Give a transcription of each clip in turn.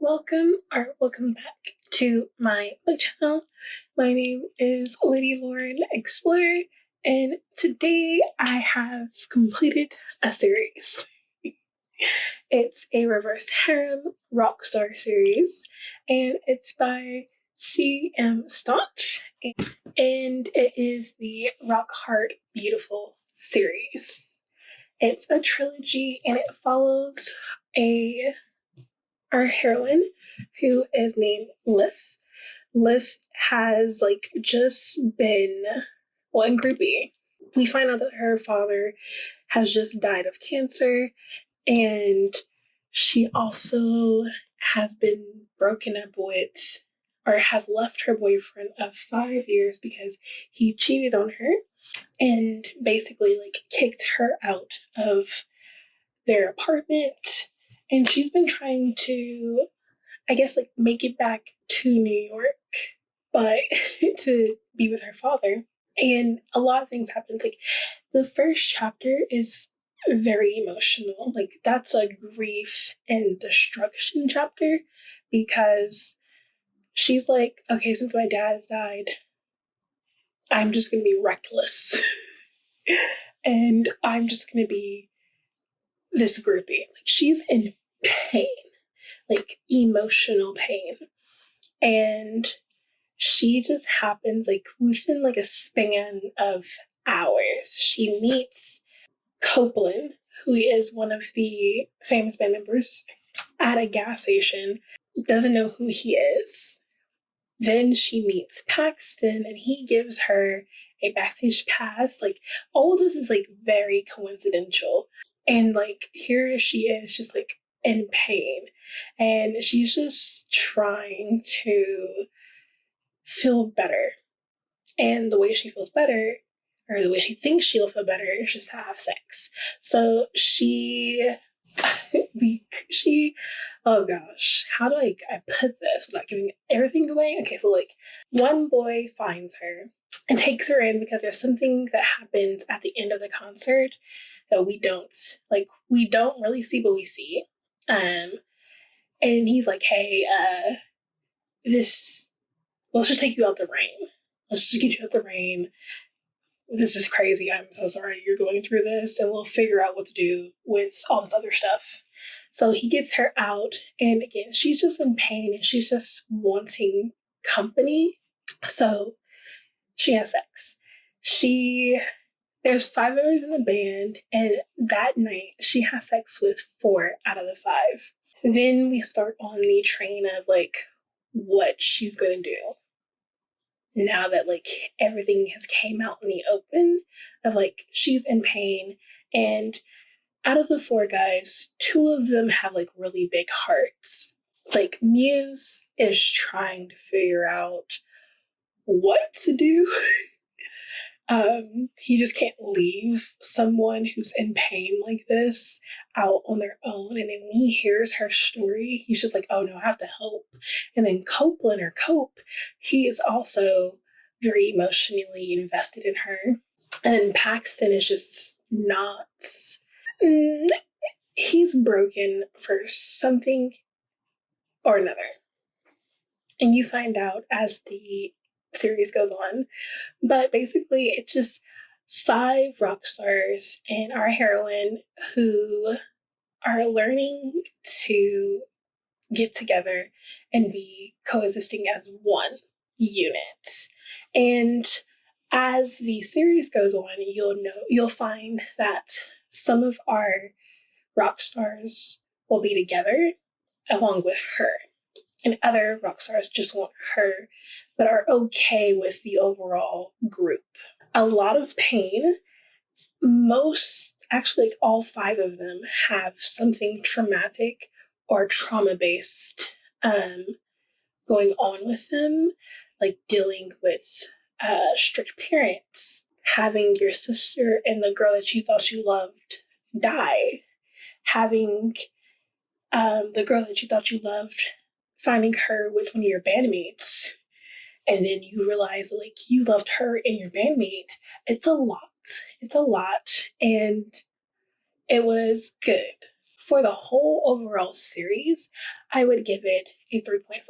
Welcome back to my book channel. My name is Lady Lauren Explorer, and today I have completed a series. It's a reverse harem Rockstar series, and it's by C.M. Staunch, and it is the Rock Hard Beautiful series. It's a trilogy, and it follows our heroine, who is named Lith. Lith has just been, in Group B, we find out that her father has just died of cancer, and she also has been broken up with, or has left her boyfriend of 5 years because he cheated on her and basically kicked her out of their apartment. And she's been trying to, make it back to New York, but to be with her father. And a lot of things happen. The first chapter is very emotional. That's a grief and destruction chapter, because she's like, okay, since my dad has died, I'm just going to be reckless. And I'm just going to be this groupie. She's in pain, emotional pain. And she just happens, within a span of hours, she meets Copeland, who is one of the famous band members, at a gas station, doesn't know who he is. Then she meets Paxton, and he gives her a backstage pass. All of this is very coincidental. And here she is, just in pain, and she's just trying to feel better. And the way she feels better, or the way she thinks she'll feel better, is just to have sex. So she, oh gosh, how do I put this without giving everything away? Okay, so one boy finds her and takes her in because there's something that happens at the end of the concert that we don't really see, but we see. And he's like, hey, let's just take you out the rain. Let's just get you out the rain. This is crazy. I'm so sorry you're going through this, and we'll figure out what to do with all this other stuff. So he gets her out, and again, she's just in pain, and she's just wanting company. So she has sex. There's 5 members in the band, and that night she has sex with 4 out of the 5. Then we start on the train of what she's going to do now that everything has came out in the open, of she's in pain. And out of the 4 guys, 2 of them have really big hearts. Muse is trying to figure out what to do. He just can't leave someone who's in pain like this out on their own. And then when he hears her story, he's just oh no, I have to help. And then Copeland, or Cope, he is also very emotionally invested in her. And Paxton is just not, he's broken for something or another. And you find out as the series goes on. But basically, it's just 5 rock stars and our heroine who are learning to get together and be coexisting as one unit. And as the series goes on, you'll find that some of our rock stars will be together along with her, and other rock stars just want her, but are okay with the overall group. A lot of pain. All 5 of them have something traumatic or trauma-based going on with them, dealing with strict parents, having your sister and the girl that you thought you loved die, having the girl that you thought you loved, finding her with one of your bandmates, and then you realize you loved her and your bandmate. It's a lot, and it was good For the whole overall series, I would give it a 3.5.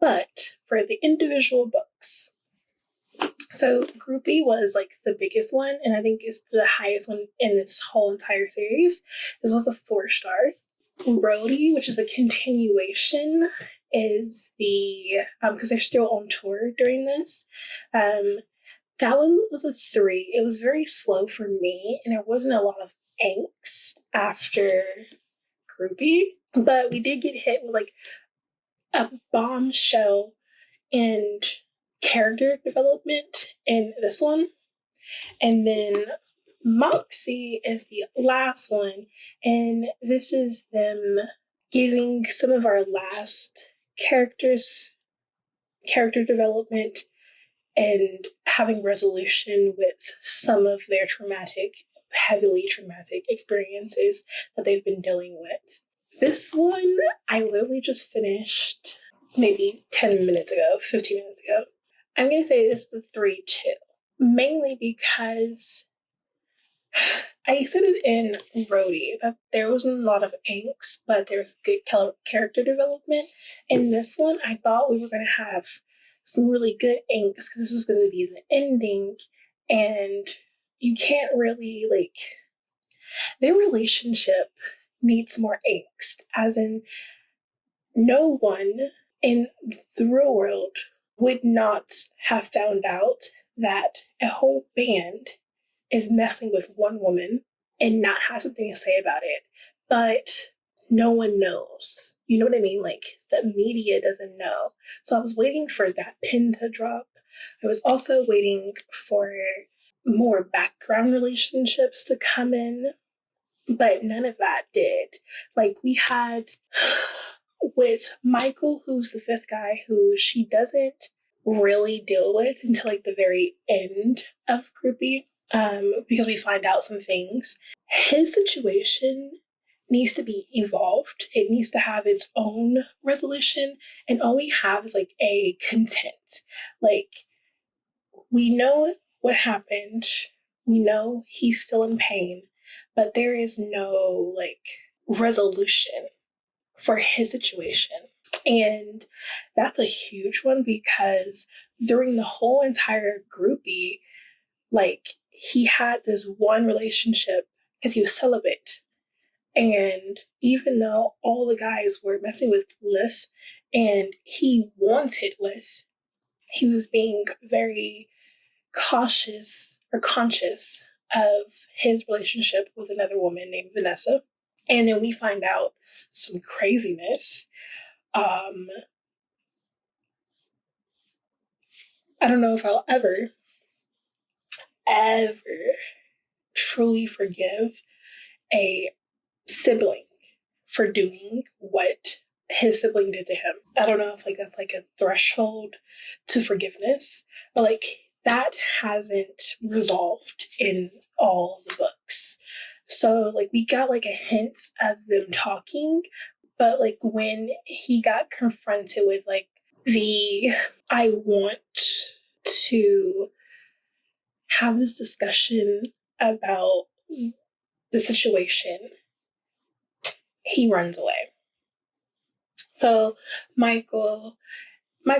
But for the individual books, so Groupie was like the biggest one, and I think is the highest one in this whole entire series. This was a 4-star. Roadie, which is a continuation, is the because they're still on tour during this. That one was a 3. It was very slow for me, and there wasn't a lot of angst after Groupie, but we did get hit with like a bombshell and character development in this one. And then Moxie is the last one, and this is them giving some of our last characters character development and having resolution with some of their heavily traumatic experiences that they've been dealing with. This one, I literally just finished maybe 10 minutes ago, 15 minutes ago. I'm going to say this is a 3 too, mainly because I said it in Roadie that there wasn't a lot of angst, but there's good character development. In this one, I thought we were going to have some really good angst because this was going to be the ending, and you can't really, like, their relationship needs more angst, as in no one in the real world would not have found out that a whole band is messing with one woman and not have something to say about it, but no one knows. You know what I mean? Like, the media doesn't know. So I was waiting for that pin to drop. I was also waiting for more background relationships to come in, but none of that did. Like, we had with Michael, who's the 5th guy, who she doesn't really deal with until like the very end of Groupie, because we find out some things. His situation needs to be evolved. It needs to have its own resolution, and all we have is like a content. Like, we know what happened. We know he's still in pain, but there is no like resolution for his situation. And that's a huge one because during the whole entire Groupie, like, he had this one relationship because he was celibate. And even though all the guys were messing with Lith and he wanted Lith, he was being very cautious or conscious of his relationship with another woman named Vanessa. And then we find out some craziness. I don't know if I'll ever truly forgive a sibling for doing what his sibling did to him. I don't know if like that's like a threshold to forgiveness, but like that hasn't resolved in all the books. So like we got like a hint of them talking, but like when he got confronted with like I want to have this discussion about the situation, he runs away. So Michael's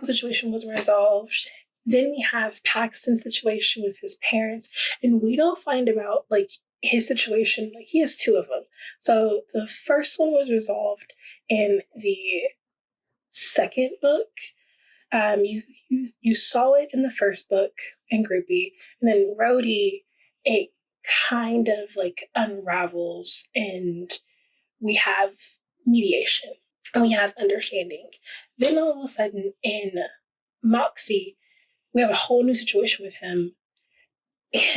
situation was resolved. Then we have Paxton's situation with his parents, and we don't find about like his situation. Like, he has 2 of them. So the first one was resolved in the second book. You saw it in the first book in Groupie, and then Roadie, it kind of like unravels, and we have mediation and we have understanding. Then all of a sudden in Moxie, we have a whole new situation with him,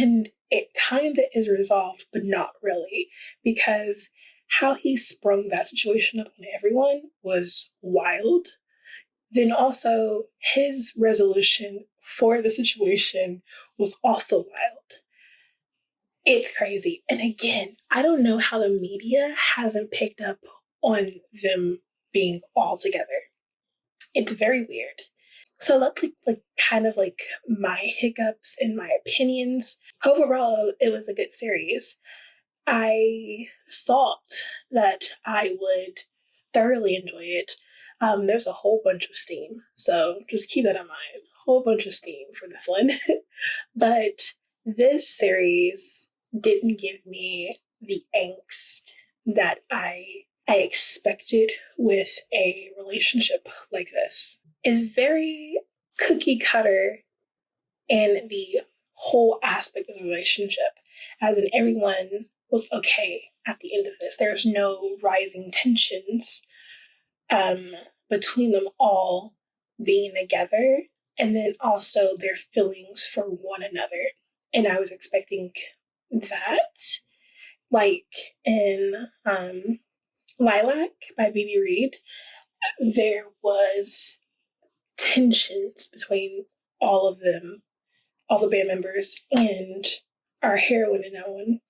and it kind of is resolved, but not really, because how he sprung that situation up on everyone was wild. Then also his resolution for the situation was also wild. It's crazy. And again, I don't know how the media hasn't picked up on them being all together. It's very weird. So that's like kind of like my hiccups and my opinions. Overall, it was a good series. I thought that I would thoroughly enjoy it. There's a whole bunch of steam, so just keep that in mind. A whole bunch of steam for this one. But this series didn't give me the angst that I expected with a relationship like this. It's very cookie cutter in the whole aspect of the relationship, as in everyone was okay at the end of this. There's no rising tensions between them all being together, and then also their feelings for one another. And I was expecting that, like in Lilac by BB Reed, there was tensions between all of them, all the band members, and our heroine in that one.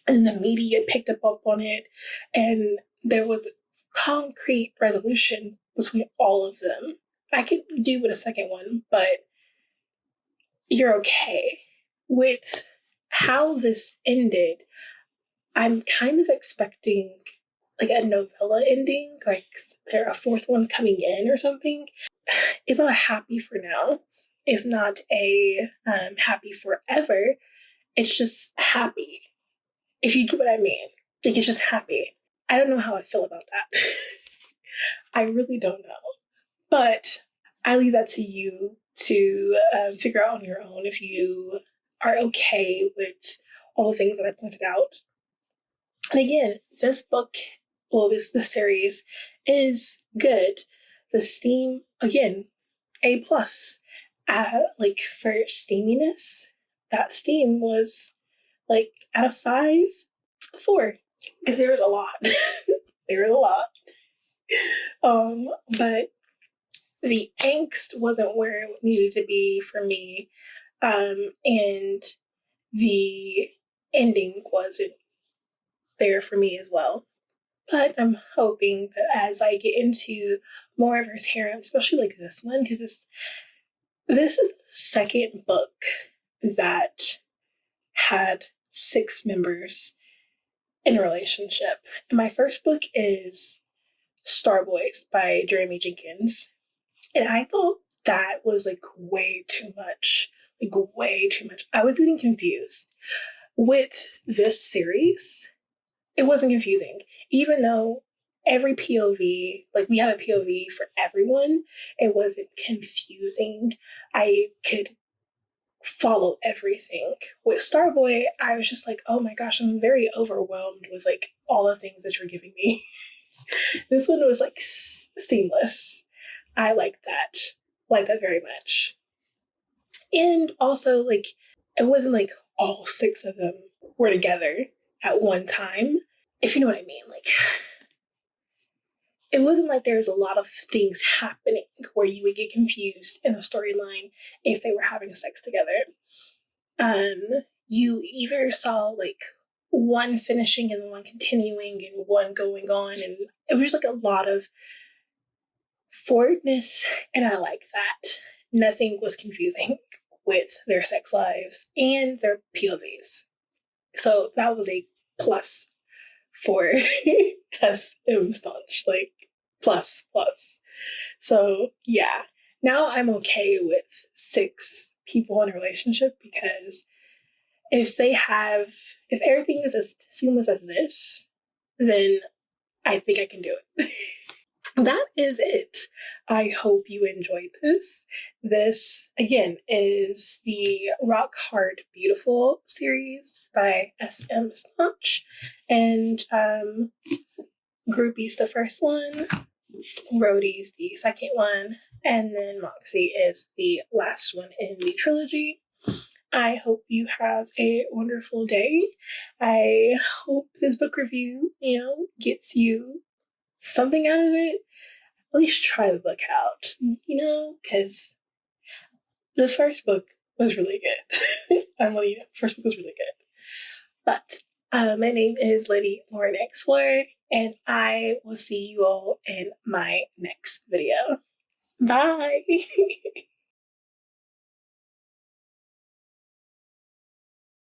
And the media picked up on it, and there was concrete resolution between all of them. I could do with a second one, but you're okay. With how this ended, I'm kind of expecting like a novella ending, like there a fourth one coming in or something. It's not a happy for now. It's not a happy forever. It's just happy. If you get what I mean. Like, it's just happy. I don't know how I feel about that. I really don't know. But I leave that to you to figure out on your own if you are okay with all the things that I pointed out. And again, this book, well, this series is good. The steam, again, A plus. Like for steaminess, that steam was like out of 5, 4, because there was a lot. There was a lot. But the angst wasn't where it needed to be for me, and the ending wasn't there for me as well. But I'm hoping that as I get into more of his harem, especially like this one, because this is the second book that had 6 members in a relationship. And my first book is Starboys by Jeremy Jenkins. And I thought that was like way too much. Like way too much. I was getting confused. With this series, it wasn't confusing. Even though every POV, like we have a POV for everyone, it wasn't confusing. I could follow everything. With Starboy, I was just like, oh my gosh, I'm very overwhelmed with like all the things that you're giving me. This one was like seamless. I like that very much. And also, like, it wasn't like all 6 of them were together at one time, if you know what I mean. Like, it wasn't like there was a lot of things happening where you would get confused in the storyline if they were having sex together. You either saw like one finishing and one continuing and one going on, and it was just like a lot of forwardness, and I like that. Nothing was confusing with their sex lives and their POVs. So that was a plus for us staunch, like plus. So yeah, now I'm okay with 6 people in a relationship, because if everything is as seamless as this, then I think I can do it. That is it. I hope you enjoyed this. This, again, is the Rock Hard Beautiful series by S.M. Staunch. And Groupie's the first one, Rhodey's the second one, and then Moxie is the last one in the trilogy. I hope you have a wonderful day. I hope this book review, gets you something out of it. At least try the book out, because the first book was really good. I'm letting you know, the first book was really good. But my name is Lady Lauren Explorer, and I will see you all in my next video. Bye!